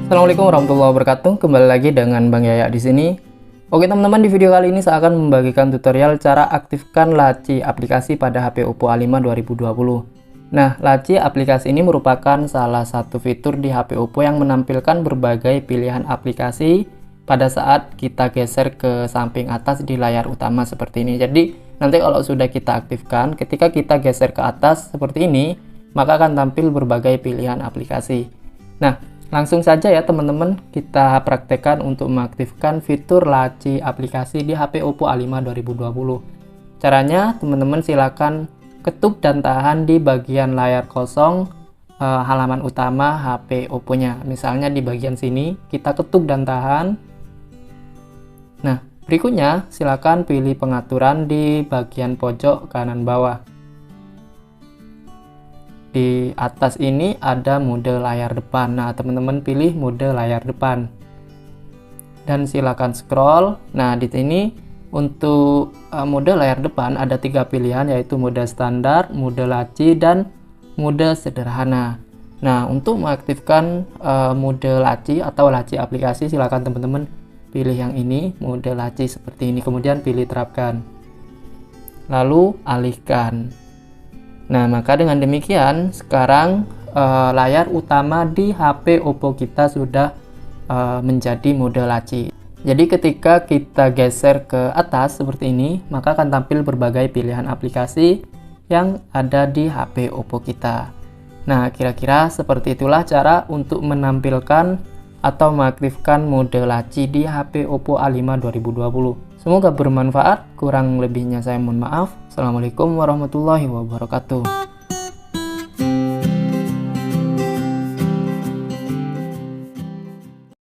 Assalamualaikum warahmatullahi wabarakatuh. Kembali lagi dengan Bang Yaya di sini. Oke teman-teman, di video kali ini saya akan membagikan tutorial cara aktifkan laci aplikasi pada HP Oppo A5 2020. Nah, laci aplikasi ini merupakan salah satu fitur di HP Oppo yang menampilkan berbagai pilihan aplikasi pada saat kita geser ke samping atas di layar utama seperti ini. Jadi, nanti kalau sudah kita aktifkan, ketika kita geser ke atas seperti ini, maka akan tampil berbagai pilihan aplikasi. Nah, langsung saja ya teman-teman, kita praktekkan untuk mengaktifkan fitur laci aplikasi di HP Oppo A5 2020. Caranya, teman-teman silakan ketuk dan tahan di bagian layar kosong halaman utama HP Oppo-nya. Misalnya di bagian sini, kita ketuk dan tahan. Nah, berikutnya silakan pilih pengaturan di bagian pojok kanan bawah. Di atas ini ada mode layar depan. Nah, teman-teman pilih mode layar depan. Dan silakan scroll. Nah, di sini untuk mode layar depan ada 3 pilihan, yaitu mode standar, mode laci, dan mode sederhana. Nah, untuk mengaktifkan mode laci atau laci aplikasi, silakan teman-teman pilih yang ini, mode laci seperti ini. Kemudian pilih terapkan. Lalu alihkan. Nah, maka dengan demikian sekarang layar utama di HP Oppo kita sudah menjadi mode laci. Jadi ketika kita geser ke atas seperti ini, maka akan tampil berbagai pilihan aplikasi yang ada di HP Oppo kita. Nah, kira-kira seperti itulah cara untuk menampilkan atau mengaktifkan mode laci di HP Oppo A5 2020. Semoga bermanfaat, kurang lebihnya saya mohon maaf. Assalamualaikum warahmatullahi wabarakatuh.